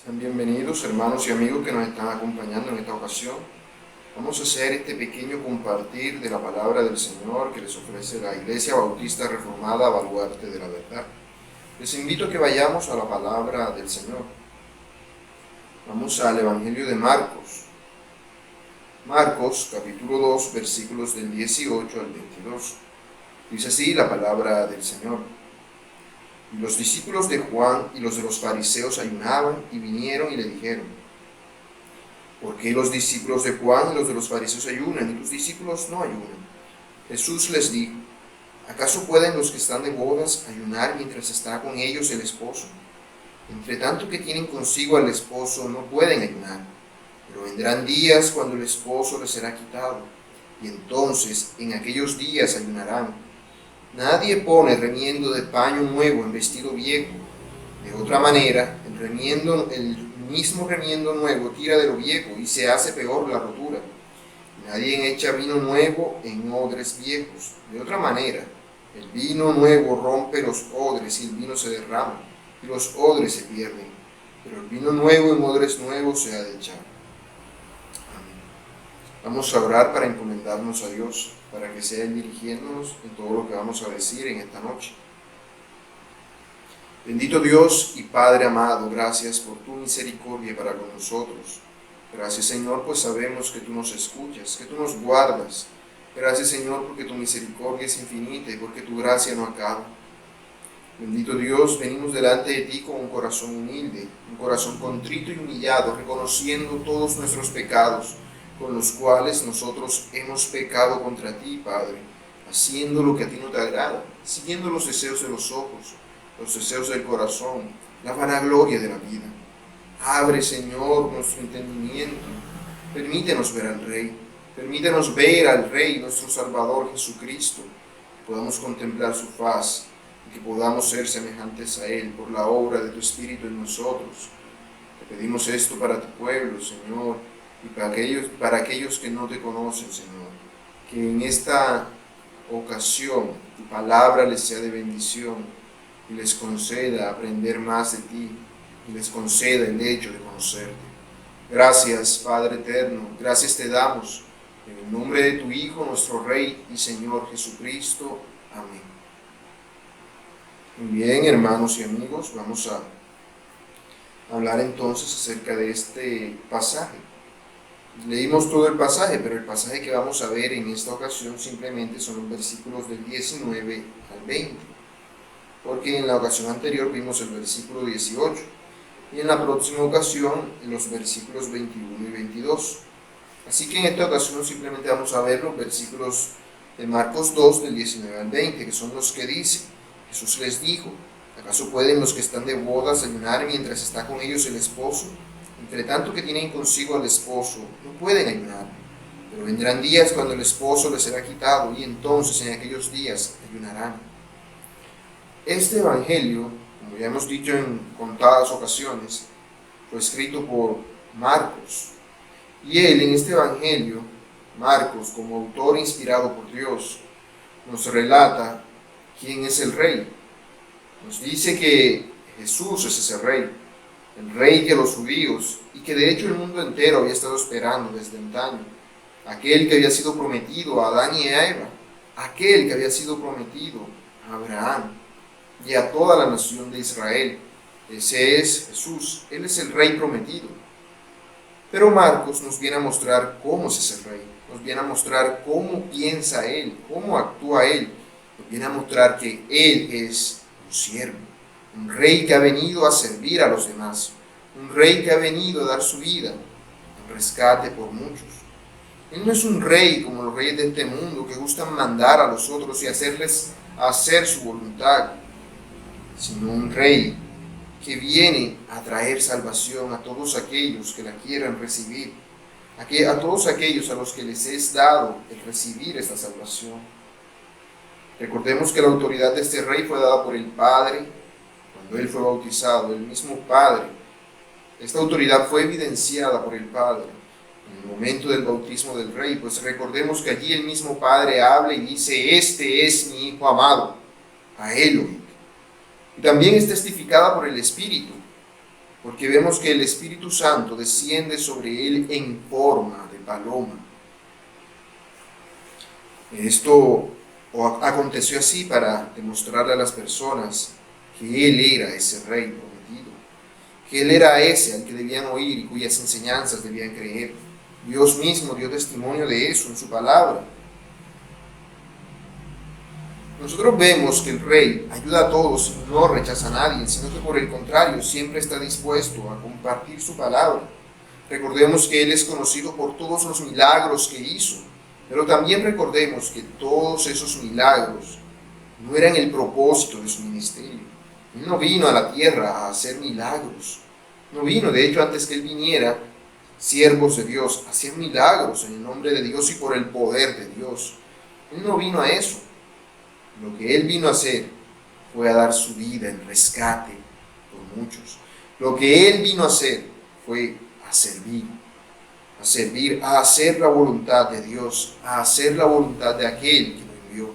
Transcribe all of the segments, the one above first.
Sean bienvenidos, hermanos y amigos que nos están acompañando en esta ocasión. Vamos a hacer este pequeño compartir de la palabra del Señor que les ofrece la Iglesia Bautista Reformada Baluarte de la Verdad. Les invito a que vayamos a la palabra del Señor. Vamos al Evangelio de Marcos. Marcos, capítulo 2, versículos del 18 al 22. Dice así la palabra del Señor. Y los discípulos de Juan y los de los fariseos ayunaban y vinieron y le dijeron: ¿por qué los discípulos de Juan y los de los fariseos ayunan y los discípulos no ayunan? Jesús les dijo: ¿acaso pueden los que están de bodas ayunar mientras está con ellos el esposo? Entre tanto que tienen consigo al esposo no pueden ayunar, pero vendrán días cuando el esposo les será quitado, y entonces en aquellos días ayunarán. Nadie pone remiendo de paño nuevo en vestido viejo. De otra manera, el mismo remiendo nuevo tira de lo viejo y se hace peor la rotura. Nadie echa vino nuevo en odres viejos. De otra manera, el vino nuevo rompe los odres y el vino se derrama, y los odres se pierden. Pero el vino nuevo en odres nuevos se ha de echar. Amén. Vamos a orar para encomendarnos a Dios, para que sea Él dirigiéndonos en todo lo que vamos a decir en esta noche. Bendito Dios y Padre amado, gracias por tu misericordia para con nosotros. Gracias, Señor, pues sabemos que tú nos escuchas, que tú nos guardas. Gracias, Señor, porque tu misericordia es infinita y porque tu gracia no acaba. Bendito Dios, venimos delante de ti con un corazón humilde, un corazón contrito y humillado, reconociendo todos nuestros pecados, con los cuales nosotros hemos pecado contra ti, Padre, haciendo lo que a ti no te agrada, siguiendo los deseos de los ojos, los deseos del corazón, la vanagloria de la vida. Abre, Señor, nuestro entendimiento, permítenos ver al Rey, nuestro Salvador Jesucristo, que podamos contemplar su faz y que podamos ser semejantes a Él por la obra de tu Espíritu en nosotros. Te pedimos esto para tu pueblo, Señor, y para aquellos que no te conocen, Señor, que en esta ocasión tu palabra les sea de bendición y les conceda aprender más de ti y les conceda el hecho de conocerte. Gracias, Padre eterno, gracias te damos en el nombre de tu Hijo, nuestro Rey y Señor Jesucristo. Amén. Muy bien, hermanos y amigos, vamos a hablar entonces acerca de este pasaje. Leímos todo el pasaje, pero el pasaje que vamos a ver en esta ocasión simplemente son los versículos del 19 al 20, porque en la ocasión anterior vimos el versículo 18 y en la próxima ocasión los versículos 21 y 22. Así que en esta ocasión simplemente vamos a ver los versículos de Marcos 2 del 19 al 20, que son los que dice: Jesús les dijo: ¿acaso pueden los que están de bodas ayunar mientras está con ellos el esposo? Entre tanto que tienen consigo al esposo, no pueden ayunar, pero vendrán días cuando el esposo les será quitado, y entonces en aquellos días ayunarán. Este evangelio, como ya hemos dicho en contadas ocasiones, fue escrito por Marcos, y él en este evangelio, Marcos, como autor inspirado por Dios, nos relata quién es el Rey. Nos dice que Jesús es ese Rey, el Rey que los judíos, y que de hecho el mundo entero había estado esperando desde antaño, aquel que había sido prometido a Adán y a Eva, aquel que había sido prometido a Abraham y a toda la nación de Israel. Ese es Jesús, Él es el Rey prometido. Pero Marcos nos viene a mostrar cómo es ese Rey, nos viene a mostrar cómo piensa Él, cómo actúa Él, nos viene a mostrar que Él es un siervo, un Rey que ha venido a servir a los demás, un Rey que ha venido a dar su vida en rescate por muchos. Él no es un rey como los reyes de este mundo que gustan mandar a los otros y hacerles hacer su voluntad, sino un Rey que viene a traer salvación a todos aquellos que la quieran recibir, a todos aquellos a los que les es dado el recibir esta salvación. Recordemos que la autoridad de este Rey fue dada por el Padre cuando Él fue bautizado, el mismo Padre. Esta autoridad fue evidenciada por el Padre en el momento del bautismo del Rey, pues recordemos que allí el mismo Padre habla y dice: este es mi Hijo amado, a Él oíd. Y también es testificada por el Espíritu, porque vemos que el Espíritu Santo desciende sobre él en forma de paloma. Esto aconteció así para demostrarle a las personas que él era ese rey prometido, que él era ese al que debían oír y cuyas enseñanzas debían creer. Dios mismo dio testimonio de eso en su palabra. Nosotros vemos que el rey ayuda a todos y no rechaza a nadie, sino que por el contrario siempre está dispuesto a compartir su palabra. Recordemos que él es conocido por todos los milagros que hizo, pero también recordemos que todos esos milagros no eran el propósito de su ministerio. Él no vino a la tierra a hacer milagros. No vino, de hecho, antes que él viniera, siervos de Dios hacían milagros en el nombre de Dios y por el poder de Dios. Él no vino a eso. Lo que él vino a hacer fue a dar su vida en rescate por muchos. Lo que él vino a hacer fue a servir, a hacer la voluntad de Dios, a hacer la voluntad de aquel que lo envió.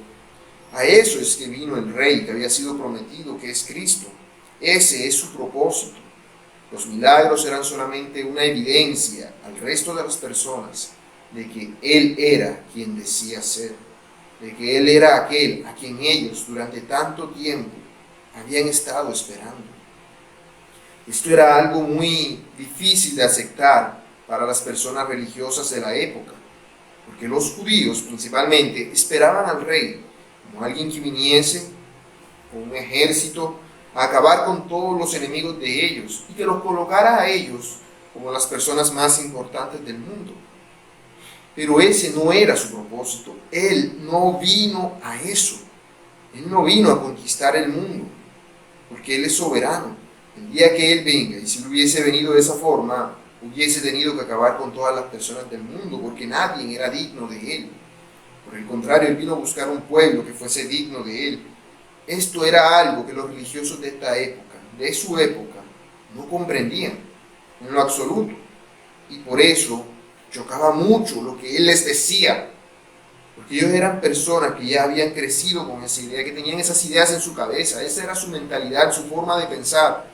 A eso es que vino el rey que había sido prometido, que es Cristo. Ese es su propósito. Los milagros eran solamente una evidencia al resto de las personas de que él era quien decía ser, de que él era aquel a quien ellos durante tanto tiempo habían estado esperando. Esto era algo muy difícil de aceptar para las personas religiosas de la época, porque los judíos principalmente esperaban al rey como alguien que viniese con un ejército a acabar con todos los enemigos de ellos y que los colocara a ellos como las personas más importantes del mundo. Pero ese no era su propósito. Él no vino a eso. Él no vino a conquistar el mundo, porque él es soberano. El día que él venga, y si él hubiese venido de esa forma, hubiese tenido que acabar con todas las personas del mundo, porque nadie era digno de él. Por el contrario, él vino a buscar un pueblo que fuese digno de él. Esto era algo que los religiosos de esta época, de su época, no comprendían en lo absoluto. Y por eso chocaba mucho lo que él les decía, porque ellos eran personas que ya habían crecido con esa idea, que tenían esas ideas en su cabeza, esa era su mentalidad, su forma de pensar,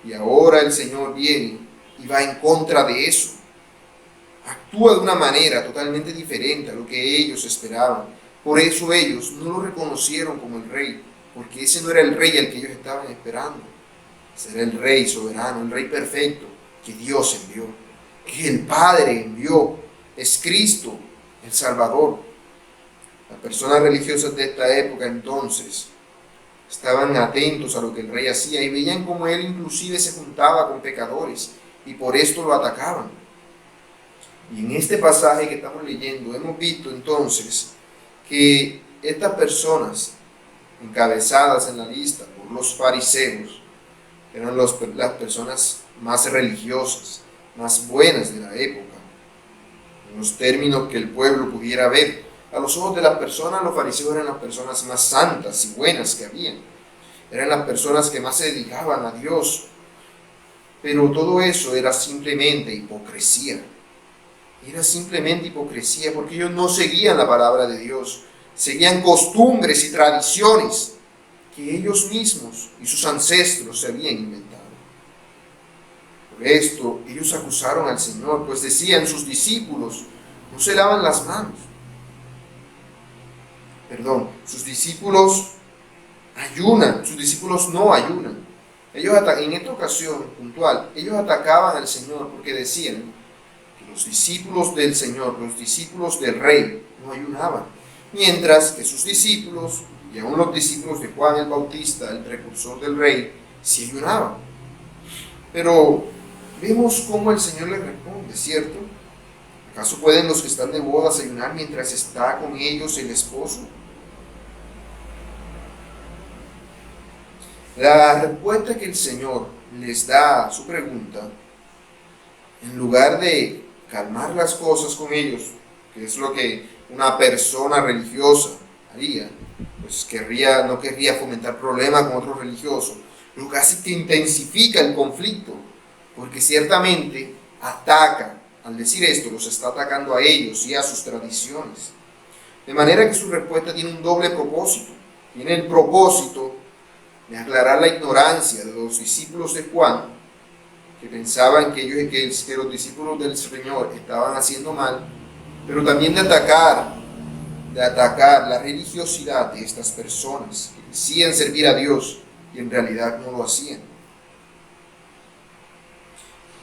y ahora el Señor viene y va en contra de eso, actúa de una manera totalmente diferente a lo que ellos esperaban. Por eso ellos no lo reconocieron como el rey, porque ese no era el rey al que ellos estaban esperando. Ese era el rey soberano, el rey perfecto que Dios envió, que el Padre envió. Es Cristo, el Salvador. Las personas religiosas de esta época entonces estaban atentos a lo que el rey hacía y veían cómo él inclusive se juntaba con pecadores y por esto lo atacaban. Y en este pasaje que estamos leyendo hemos visto entonces que estas personas encabezadas en la lista por los fariseos eran las personas más religiosas, más buenas de la época, en los términos que el pueblo pudiera ver. A los ojos de las personas, los fariseos eran las personas más santas y buenas que habían. Eran las personas que más se dedicaban a Dios. Pero todo eso era simplemente hipocresía. Era simplemente hipocresía porque ellos no seguían la palabra de Dios. Seguían costumbres y tradiciones que ellos mismos y sus ancestros se habían inventado. Por esto ellos acusaron al Señor, pues decían: sus discípulos no se lavan las manos. Sus discípulos ayunan, sus discípulos no ayunan. Ellos en esta ocasión puntual, ellos atacaban al Señor porque decían que los discípulos del Señor, los discípulos del Rey, no ayunaban, mientras que sus discípulos, y aún los discípulos de Juan el Bautista, el precursor del Rey, sí ayunaban. Pero vemos cómo el Señor les responde, ¿cierto? ¿Acaso pueden los que están de bodas ayunar mientras está con ellos el esposo? La respuesta que el Señor les da a su pregunta, en lugar de calmar las cosas con ellos, que es lo que una persona religiosa haría, pues no querría fomentar problemas con otros religiosos, lo que hace es que intensifica el conflicto, porque ciertamente ataca. Al decir esto, los está atacando a ellos y a sus tradiciones. De manera que su respuesta tiene un doble propósito. Tiene el propósito de aclarar la ignorancia de los discípulos de Juan, que pensaban que que los discípulos del Señor estaban haciendo mal, pero también de atacar la religiosidad de estas personas que decían servir a Dios y en realidad no lo hacían.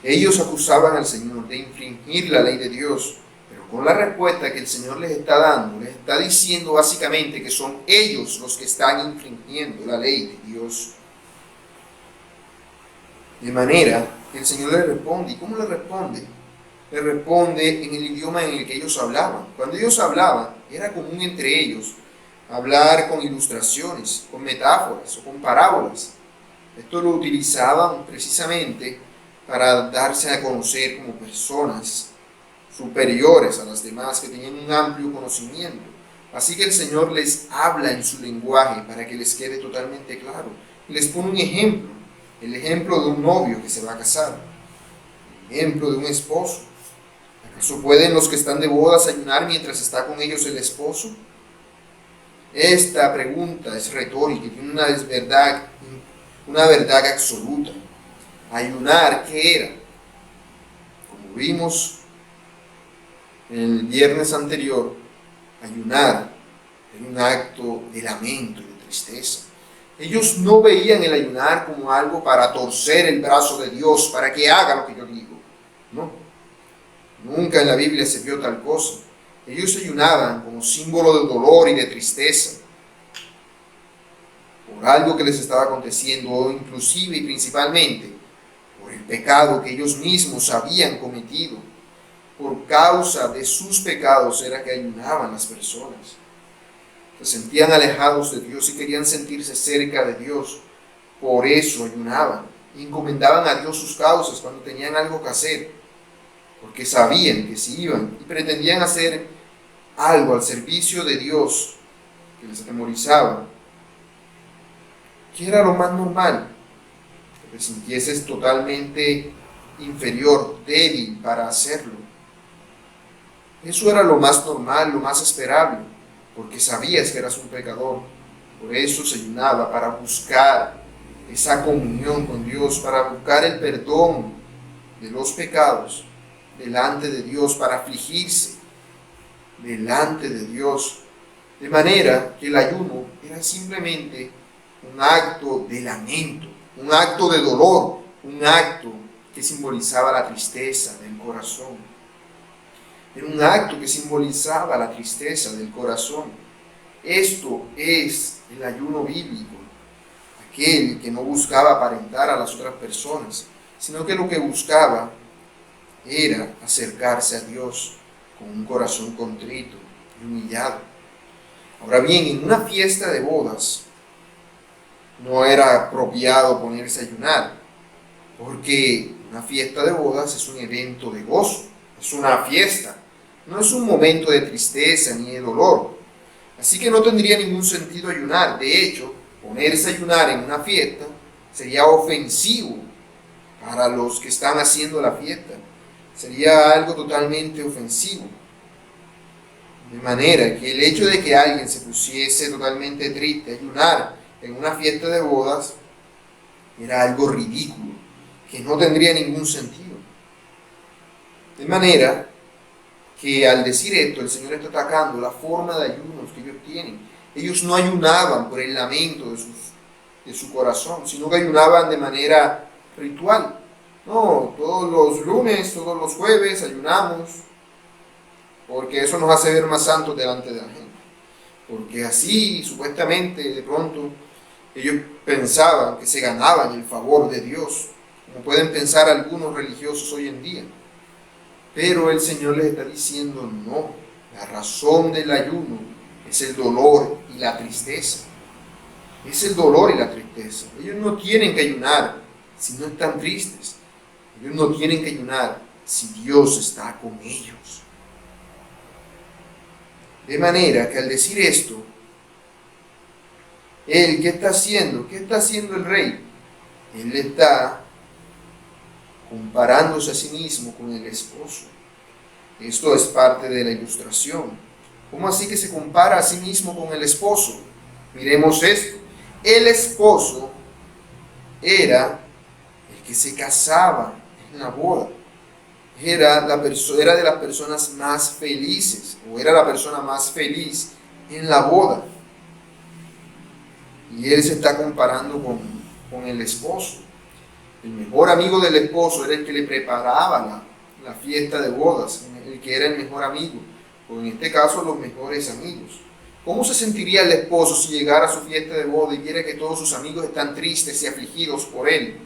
Ellos acusaban al Señor de infringir la ley de Dios, pero con la respuesta que el Señor les está dando, les está diciendo básicamente que son ellos los que están infringiendo la ley de Dios. De manera que el Señor les responde. ¿Y cómo le responde? Le responde en el idioma en el que ellos hablaban. Cuando ellos hablaban, era común entre ellos hablar con ilustraciones, con metáforas o con parábolas. Esto lo utilizaban precisamente para darse a conocer como personas superiores a las demás, que tenían un amplio conocimiento. Así que el Señor les habla en su lenguaje para que les quede totalmente claro. Les pone un ejemplo, el ejemplo de un novio que se va a casar, el ejemplo de un esposo. ¿Acaso pueden los que están de bodas ayunar mientras está con ellos el esposo? Esta pregunta es retórica y tiene una verdad absoluta. Ayunar, ¿qué era? Como vimos el viernes anterior, ayunar era un acto de lamento y de tristeza. Ellos no veían el ayunar como algo para torcer el brazo de Dios, para que haga lo que yo digo. No, nunca en la Biblia se vio tal cosa. Ellos ayunaban como símbolo de dolor y de tristeza por algo que les estaba aconteciendo, o inclusive y principalmente por el pecado que ellos mismos habían cometido. Por causa de sus pecados era que ayunaban las personas. Se sentían alejados de Dios y querían sentirse cerca de Dios. Por eso ayunaban. Encomendaban a Dios sus causas cuando tenían algo que hacer, porque sabían que si iban y pretendían hacer algo al servicio de Dios que les atemorizaba, que era lo más normal, que te sintieses totalmente inferior, débil para hacerlo. Eso era lo más normal, lo más esperable, porque sabías que eras un pecador. Por eso se ayunaba, para buscar esa comunión con Dios, para buscar el perdón de los pecados delante de Dios, para afligirse delante de Dios. De manera que el ayuno era simplemente un acto de lamento, un acto de dolor, un acto que simbolizaba la tristeza del corazón. Era un acto que simbolizaba la tristeza del corazón. Esto es el ayuno bíblico, aquel que no buscaba aparentar a las otras personas, sino que lo que buscaba era acercarse a Dios con un corazón contrito y humillado. Ahora bien, en una fiesta de bodas no era apropiado ponerse a ayunar, porque una fiesta de bodas es un evento de gozo, es una fiesta, no es un momento de tristeza ni de dolor. Así que no tendría ningún sentido ayunar. De hecho, ponerse a ayunar en una fiesta sería ofensivo para los que están haciendo la fiesta. Sería algo totalmente ofensivo. De manera que el hecho de que alguien se pusiese totalmente triste a ayunar en una fiesta de bodas era algo ridículo, que no tendría ningún sentido. De manera que al decir esto, el Señor está atacando la forma de ayunos que ellos tienen. Ellos no ayunaban por el lamento de su corazón, sino que ayunaban de manera ritual. No, todos los lunes, todos los jueves ayunamos, porque eso nos hace ver más santos delante de la gente. Porque así, supuestamente, de pronto, ellos pensaban que se ganaban el favor de Dios, como pueden pensar algunos religiosos hoy en día. Pero el Señor les está diciendo, no, la razón del ayuno es el dolor y la tristeza. Es el dolor y la tristeza. Ellos no tienen que ayunar si no están tristes. Ellos no tienen que ayunar si Dios está con ellos. De manera que al decir esto, Él, ¿qué está haciendo? ¿Qué está haciendo el rey? Él está comparándose a sí mismo con el esposo. Esto es parte de la ilustración. ¿Cómo así que se compara a sí mismo con el esposo? Miremos esto. El esposo era el que se casaba, en la boda. Era de las personas más felices, o era la persona más feliz en la boda. Y él se está comparando con el esposo. El mejor amigo del esposo era el que le preparaba la fiesta de bodas, el que era el mejor amigo, o en este caso los mejores amigos. ¿Cómo se sentiría el esposo si llegara a su fiesta de boda y viera que todos sus amigos están tristes y afligidos por él?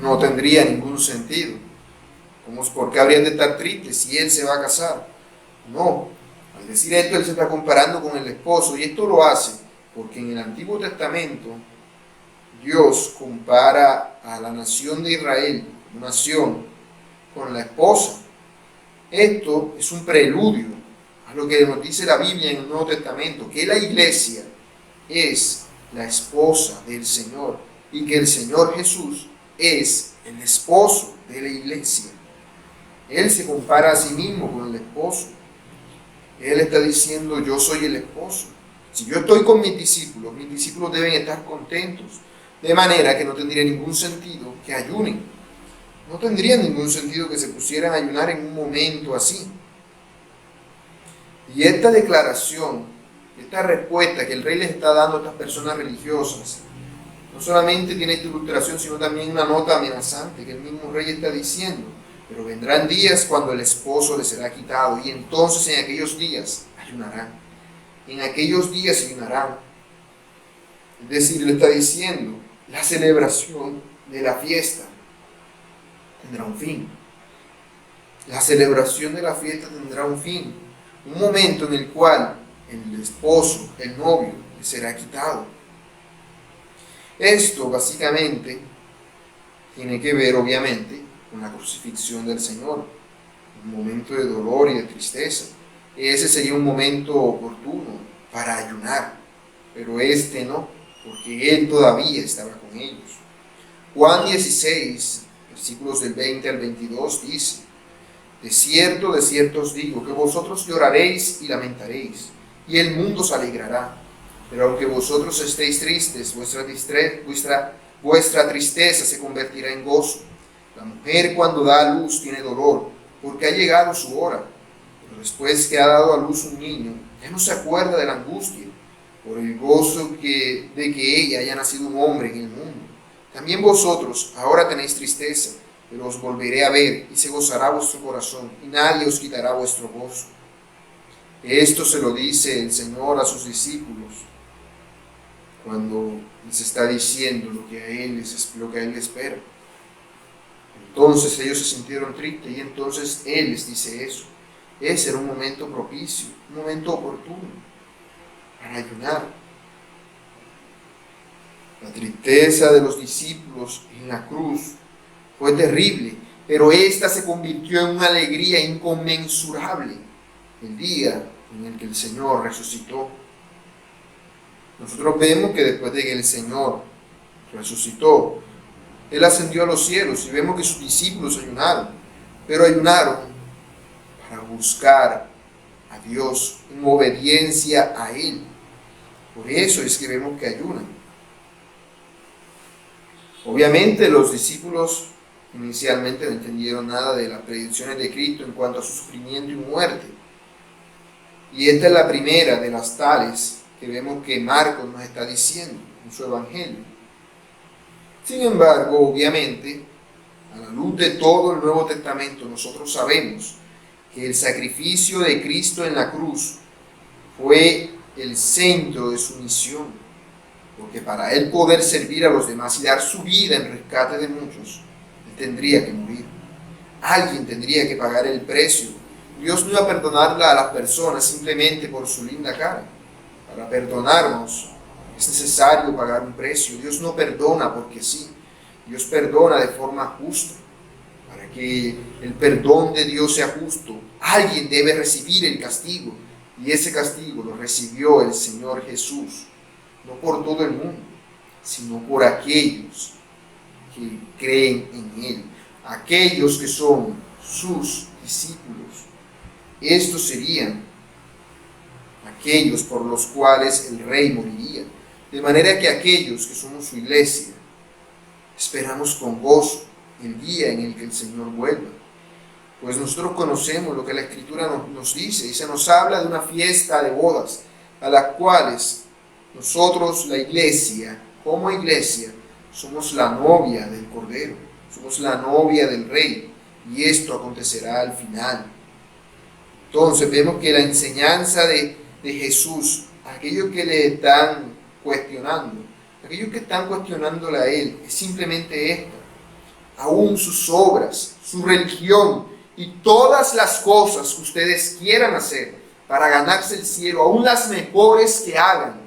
No tendría ningún sentido. ¿Por qué habrían de estar tristes si él se va a casar? No. Al decir esto, él se está comparando con el esposo, y esto lo hace porque en el Antiguo Testamento Dios compara a la nación de Israel, nación, con la esposa. Esto es un preludio a lo que nos dice la Biblia en el Nuevo Testamento, que la iglesia es la esposa del Señor y que el Señor Jesús es el esposo de la iglesia. Él se compara a sí mismo con el esposo. Él está diciendo: yo soy el esposo. Si yo estoy con mis discípulos deben estar contentos. De manera que no tendría ningún sentido que ayunen. No tendría ningún sentido que se pusieran a ayunar en un momento así. Y esta declaración, esta respuesta que el rey les está dando a estas personas religiosas, no solamente tiene esta ilustración, sino también una nota amenazante que el mismo rey está diciendo: pero vendrán días cuando el esposo les será quitado, y entonces en aquellos días ayunarán. En aquellos días ayunarán. Es decir, le está diciendo: la celebración de la fiesta tendrá un fin. La celebración de la fiesta tendrá un fin. Un momento en el cual el esposo, el novio, le será quitado. Esto básicamente tiene que ver, obviamente, con la crucifixión del Señor. Un momento de dolor y de tristeza. Ese sería un momento oportuno para ayunar, pero este no, porque Él todavía estaba con ellos. Juan 16, versículos del 20 al 22 dice: de cierto os digo, que vosotros lloraréis y lamentaréis, y el mundo se alegrará. Pero aunque vosotros estéis tristes, vuestra tristeza se convertirá en gozo. La mujer cuando da a luz tiene dolor, porque ha llegado su hora. Pero después que ha dado a luz un niño, ya no se acuerda de la angustia, por el gozo de que ella haya nacido un hombre en el mundo. También vosotros ahora tenéis tristeza, pero os volveré a ver, y se gozará vuestro corazón, y nadie os quitará vuestro gozo. Esto se lo dice el Señor a sus discípulos, cuando les está diciendo lo que a Él les espera. Entonces ellos se sintieron tristes, y entonces Él les dice eso. Ese era un momento propicio, un momento oportuno para ayunar. La tristeza de los discípulos en la cruz fue terrible, pero esta se convirtió en una alegría inconmensurable el día en el que el Señor resucitó. Nosotros vemos que después de que el Señor resucitó, Él ascendió a los cielos, y vemos que sus discípulos ayunaron, pero ayunaron para buscar a Dios en obediencia a Él. Por eso es que vemos que ayunan. Obviamente los discípulos inicialmente no entendieron nada de las predicciones de Cristo en cuanto a su sufrimiento y muerte. Y esta es la primera de las tales que vemos que Marcos nos está diciendo en su evangelio. Sin embargo, obviamente, a la luz de todo el Nuevo Testamento, nosotros sabemos que el sacrificio de Cristo en la cruz fue el centro de su misión, porque para Él poder servir a los demás y dar su vida en rescate de muchos, Él tendría que morir. Alguien tendría que pagar el precio. Dios no iba a perdonarla a las personas simplemente por su linda cara. Para perdonarnos es necesario pagar un precio. Dios no perdona porque sí. Dios perdona de forma justa. Para que el perdón de Dios sea justo, alguien debe recibir el castigo. Y ese castigo lo recibió el Señor Jesús. No por todo el mundo, sino por aquellos que creen en Él. Aquellos que son sus discípulos. Estos serían aquellos por los cuales el Rey moriría. De manera que aquellos que somos su iglesia, esperamos con gozo el día en el que el Señor vuelva. Pues nosotros conocemos lo que la Escritura nos dice, y se nos habla de una fiesta de bodas, a las cuales nosotros, la iglesia, como iglesia, somos la novia del Cordero, somos la novia del Rey, y esto acontecerá al final. Entonces vemos que la enseñanza de Jesús, aquellos que le están cuestionando, aquellos que están cuestionándole a Él, es simplemente esta: aún sus obras, su religión y todas las cosas que ustedes quieran hacer para ganarse el cielo, aún las mejores que hagan,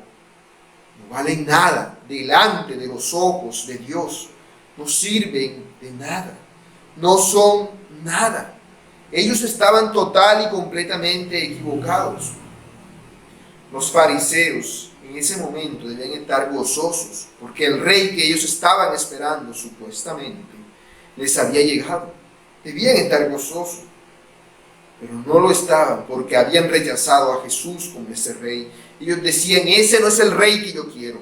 no valen nada delante de los ojos de Dios, no sirven de nada, no son nada. Ellos estaban total y completamente equivocados. Los fariseos en ese momento debían estar gozosos, porque el rey que ellos estaban esperando supuestamente les había llegado. Debían estar gozosos, pero no lo estaban, porque habían rechazado a Jesús como ese rey. Ellos decían: ese no es el rey que yo quiero,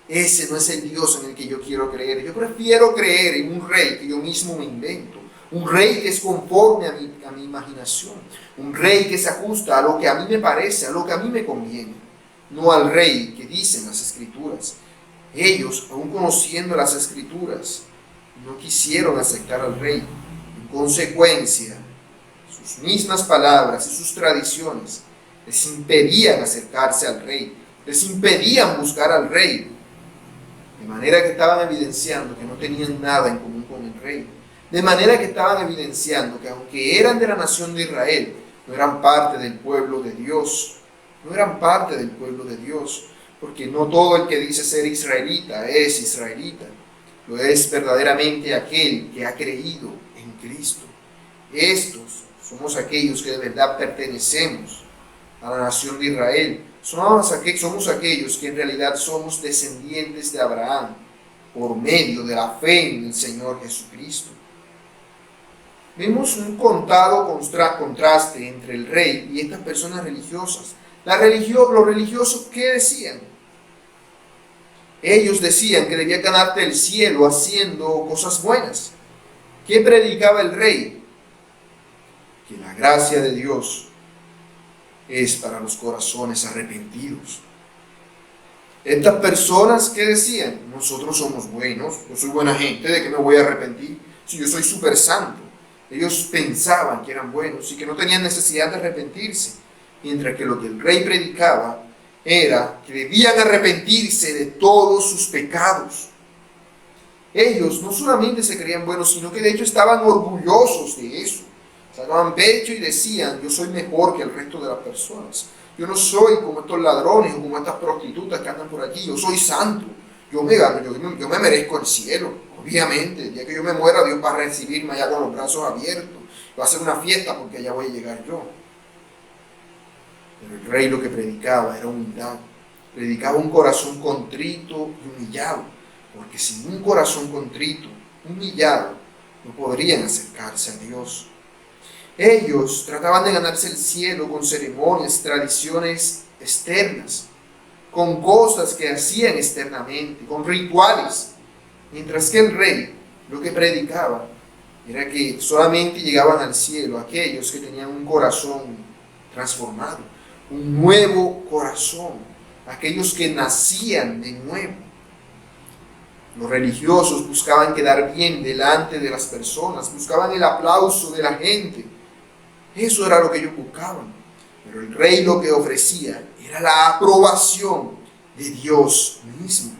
ese no es el Dios en el que yo quiero creer. Yo prefiero creer en un rey que yo mismo me invento, un rey que es conforme a mi imaginación, un rey que se ajusta a lo que a mí me parece, a lo que a mí me conviene, no al rey que dicen las Escrituras. Ellos, aun conociendo las Escrituras, no quisieron aceptar al rey. En consecuencia, sus mismas palabras y sus tradiciones les impedían acercarse al rey, les impedían buscar al rey, de manera que estaban evidenciando que no tenían nada en común con el rey, de manera que estaban evidenciando que aunque eran de la nación de Israel, no eran parte del pueblo de Dios, no eran parte del pueblo de Dios, porque no todo el que dice ser israelita es israelita, lo es verdaderamente aquel que ha creído en Cristo. Estos somos aquellos que de verdad pertenecemos a la nación de Israel. Somos aquellos que en realidad somos descendientes de Abraham por medio de la fe en el Señor Jesucristo. Vemos un contado contraste entre el rey y estas personas religiosas. Los religiosos, ¿qué decían? Ellos decían que debía ganarte el cielo haciendo cosas buenas. ¿Qué predicaba el rey? Que la gracia de Dios es para los corazones arrepentidos. Estas personas, ¿qué decían? Nosotros somos buenos, yo soy buena gente, ¿de qué me voy a arrepentir? Si yo soy súper santo. Ellos pensaban que eran buenos y que no tenían necesidad de arrepentirse, mientras que lo que el rey predicaba era que debían arrepentirse de todos sus pecados. Ellos no solamente se creían buenos, sino que de hecho estaban orgullosos de eso. Sacaban pecho y decían: yo soy mejor que el resto de las personas. Yo no soy como estos ladrones o como estas prostitutas que andan por aquí. Yo soy santo. Yo me merezco el cielo. Obviamente, el día que yo me muera, Dios va a recibirme allá con los brazos abiertos. Va a hacer una fiesta porque allá voy a llegar yo. Pero el rey lo que predicaba era humildad. Predicaba un corazón contrito y humillado. Porque sin un corazón contrito, humillado, no podrían acercarse a Dios. Ellos trataban de ganarse el cielo con ceremonias, tradiciones externas, con cosas que hacían externamente, con rituales, mientras que el rey lo que predicaba era que solamente llegaban al cielo aquellos que tenían un corazón transformado, un nuevo corazón, aquellos que nacían de nuevo. Los religiosos buscaban quedar bien delante de las personas, buscaban el aplauso de la gente. Eso era lo que ellos buscaban. Pero el rey lo que ofrecía era la aprobación de Dios mismo.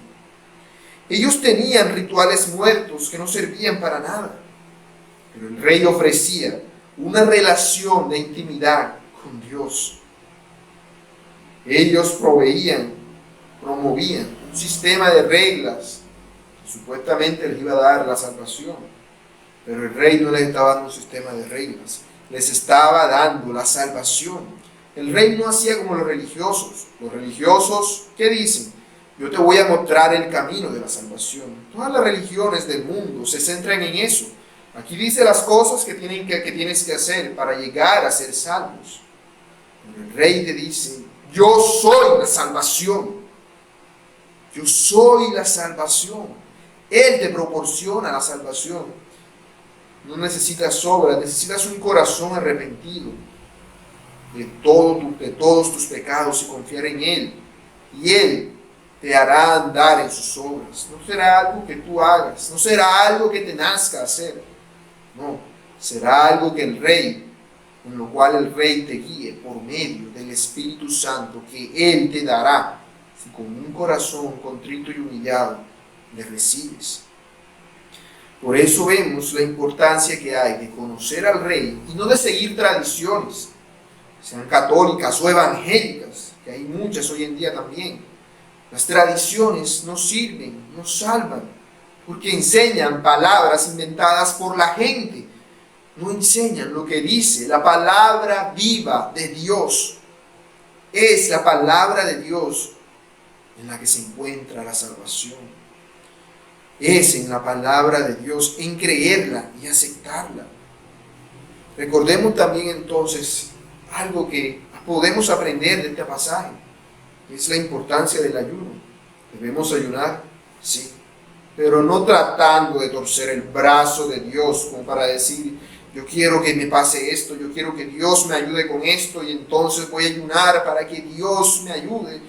Ellos tenían rituales muertos que no servían para nada. Pero el rey ofrecía una relación de intimidad con Dios. Ellos promovían un sistema de reglas que supuestamente les iba a dar la salvación. Pero el rey no les estaba dando un sistema de reglas, les estaba dando la salvación. El rey no hacía como los religiosos. Los religiosos, ¿qué dicen? Yo te voy a mostrar el camino de la salvación. Todas las religiones del mundo se centran en eso. Aquí dice las cosas que tienes que hacer para llegar a ser salvos. Pero el rey te dice: yo soy la salvación. Yo soy la salvación. Él te proporciona la salvación. No necesitas obras, necesitas un corazón arrepentido de todos tus pecados y confiar en Él. Y Él te hará andar en sus obras. No será algo que tú hagas, no será algo que te nazca hacer. No, será algo que el Rey, con lo cual el Rey te guíe por medio del Espíritu Santo que Él te dará, si con un corazón contrito y humillado le recibes. Por eso vemos la importancia que hay de conocer al Rey y no de seguir tradiciones, sean católicas o evangélicas, que hay muchas hoy en día también. Las tradiciones no sirven, no salvan, porque enseñan palabras inventadas por la gente. No enseñan lo que dice la palabra viva de Dios. Es la palabra de Dios en la que se encuentra la salvación. Es en la palabra de Dios, en creerla y aceptarla. Recordemos también entonces algo que podemos aprender de este pasaje, que es la importancia del ayuno. ¿Debemos ayunar? Sí, pero no tratando de torcer el brazo de Dios como para decir, yo quiero que me pase esto, yo quiero que Dios me ayude con esto y entonces voy a ayunar para que Dios me ayude.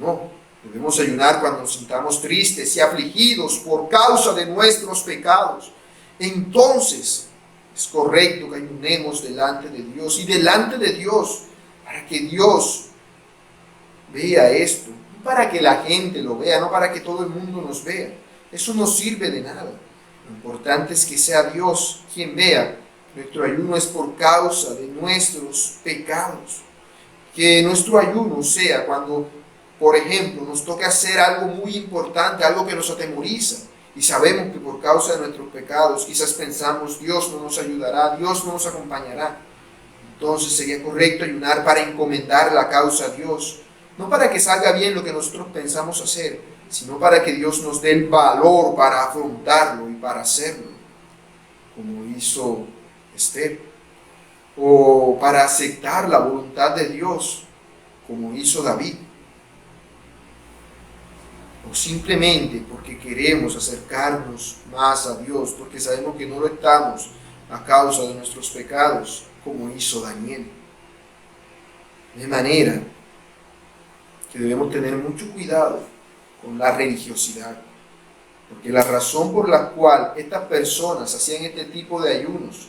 No, debemos ayunar cuando nos sintamos tristes y afligidos por causa de nuestros pecados. Entonces es correcto que ayunemos delante de Dios y delante de Dios para que Dios vea esto, no para que la gente lo vea, no para que todo el mundo nos vea. Eso no sirve de nada. Lo importante es que sea Dios quien vea. Nuestro ayuno es por causa de nuestros pecados. Que nuestro ayuno sea cuando, por ejemplo, nos toque hacer algo muy importante, algo que nos atemoriza, y sabemos que por causa de nuestros pecados, quizás pensamos, Dios no nos ayudará, Dios no nos acompañará. Entonces sería correcto ayunar para encomendar la causa a Dios, no para que salga bien lo que nosotros pensamos hacer, sino para que Dios nos dé el valor para afrontarlo y para hacerlo, como hizo Esther, o para aceptar la voluntad de Dios, como hizo David, o simplemente porque queremos acercarnos más a Dios, porque sabemos que no lo estamos a causa de nuestros pecados, como hizo Daniel. De manera que debemos tener mucho cuidado con la religiosidad, porque la razón por la cual estas personas hacían este tipo de ayunos,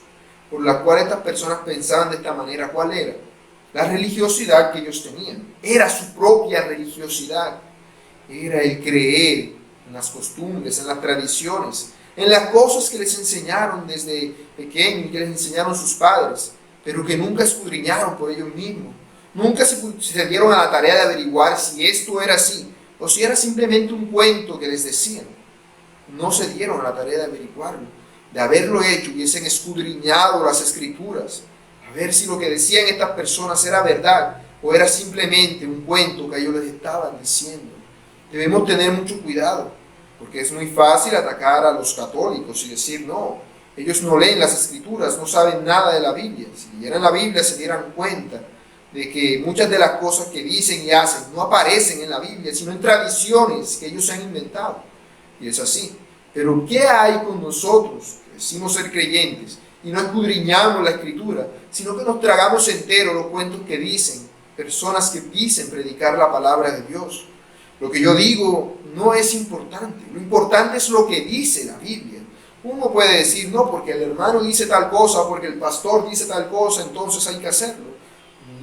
por la cual estas personas pensaban de esta manera, ¿cuál era? La religiosidad que ellos tenían. Era su propia religiosidad. Era el creer en las costumbres, en las tradiciones, en las cosas que les enseñaron desde pequeños, que les enseñaron sus padres, pero que nunca escudriñaron por ellos mismos. Nunca se dieron a la tarea de averiguar si esto era así o si era simplemente un cuento que les decían. No se dieron a la tarea de averiguarlo. De haberlo hecho, hubiesen escudriñado las escrituras, a ver si lo que decían estas personas era verdad o era simplemente un cuento que ellos les estaban diciendo. Debemos tener mucho cuidado, porque es muy fácil atacar a los católicos y decir, no, ellos no leen las escrituras, no saben nada de la Biblia. Si leyeran la Biblia se dieran cuenta de que muchas de las cosas que dicen y hacen no aparecen en la Biblia, sino en tradiciones que ellos se han inventado. Y es así. Pero ¿qué hay con nosotros que decimos ser creyentes y no escudriñamos la Escritura, sino que nos tragamos enteros los cuentos que dicen personas que dicen predicar la palabra de Dios? Lo que yo digo no es importante, lo importante es lo que dice la Biblia. Uno puede decir, no, porque el hermano dice tal cosa, porque el pastor dice tal cosa, entonces hay que hacerlo.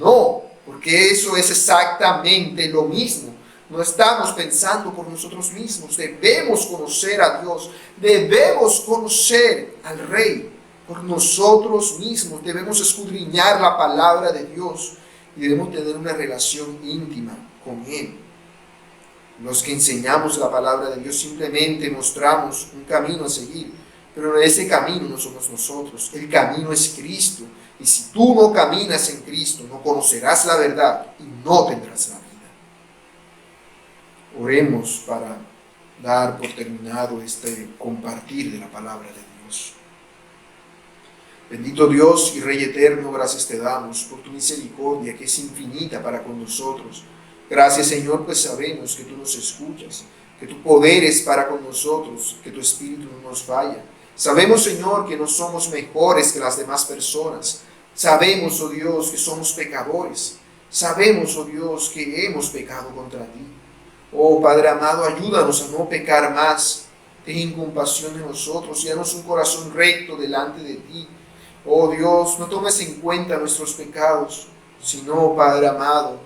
No, porque eso es exactamente lo mismo. No estamos pensando por nosotros mismos, debemos conocer a Dios, debemos conocer al Rey por nosotros mismos, debemos escudriñar la palabra de Dios y debemos tener una relación íntima con Él. Los que enseñamos la palabra de Dios simplemente mostramos un camino a seguir, pero ese camino no somos nosotros, el camino es Cristo. Y si tú no caminas en Cristo, no conocerás la verdad y no tendrás la vida. Oremos para dar por terminado este compartir de la palabra de Dios. Bendito Dios y Rey eterno, gracias te damos por tu misericordia que es infinita para con nosotros. Gracias, Señor, pues sabemos que tú nos escuchas, que tu poder es para con nosotros, que tu Espíritu no nos falla. Sabemos, Señor, que no somos mejores que las demás personas. Sabemos, oh Dios, que somos pecadores. Sabemos, oh Dios, que hemos pecado contra ti. Oh Padre amado, ayúdanos a no pecar más. Ten compasión de nosotros y danos un corazón recto delante de ti. Oh Dios, no tomes en cuenta nuestros pecados, sino, Padre amado,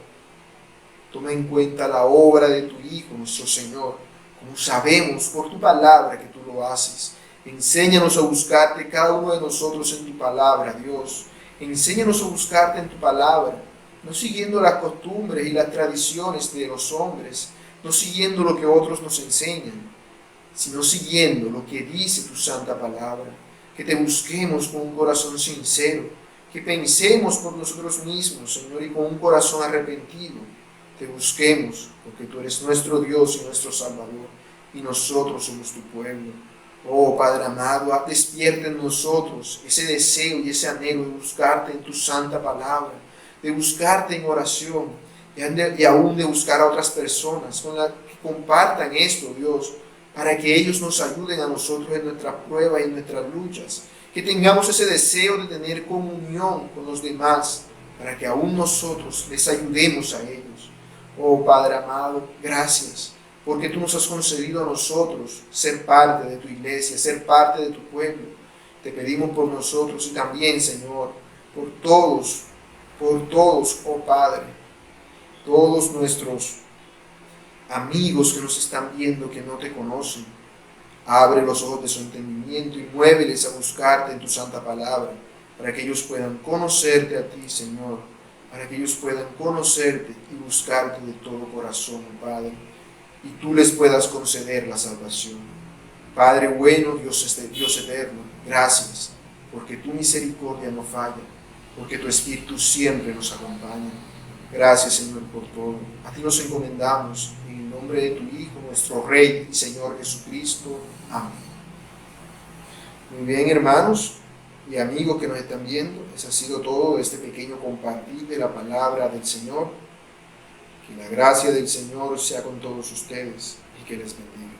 toma en cuenta la obra de tu Hijo, nuestro Señor, como sabemos por tu palabra que tú lo haces. Enséñanos a buscarte cada uno de nosotros en tu palabra, Dios. Enséñanos a buscarte en tu palabra, no siguiendo las costumbres y las tradiciones de los hombres, no siguiendo lo que otros nos enseñan, sino siguiendo lo que dice tu santa palabra. Que te busquemos con un corazón sincero, que pensemos por nosotros mismos, Señor, y con un corazón arrepentido. Te busquemos porque tú eres nuestro Dios y nuestro Salvador, y nosotros somos tu pueblo. Oh Padre amado, despierta en nosotros ese deseo y ese anhelo de buscarte en tu santa palabra, de buscarte en oración y aún de buscar a otras personas con las que compartan esto, Dios, para que ellos nos ayuden a nosotros en nuestras pruebas y en nuestras luchas. Que tengamos ese deseo de tener comunión con los demás, para que aún nosotros les ayudemos a ellos. Oh Padre amado, gracias, porque tú nos has concedido a nosotros ser parte de tu iglesia, ser parte de tu pueblo. Te pedimos por nosotros y también, Señor, por todos, oh Padre, todos nuestros amigos que nos están viendo, que no te conocen. Abre los ojos de su entendimiento y muéveles a buscarte en tu santa palabra, para que ellos puedan conocerte a ti, Señor, para que ellos puedan conocerte y buscarte de todo corazón, Padre, y tú les puedas conceder la salvación. Padre bueno, Dios eterno, gracias, porque tu misericordia no falla, porque tu Espíritu siempre nos acompaña. Gracias, Señor, por todo. A ti nos encomendamos en el nombre de tu Hijo, nuestro Rey y Señor Jesucristo. Amén. Muy bien, hermanos y amigos que nos están viendo, eso ha sido todo este pequeño compartir de la palabra del Señor. Que la gracia del Señor sea con todos ustedes y que les bendiga.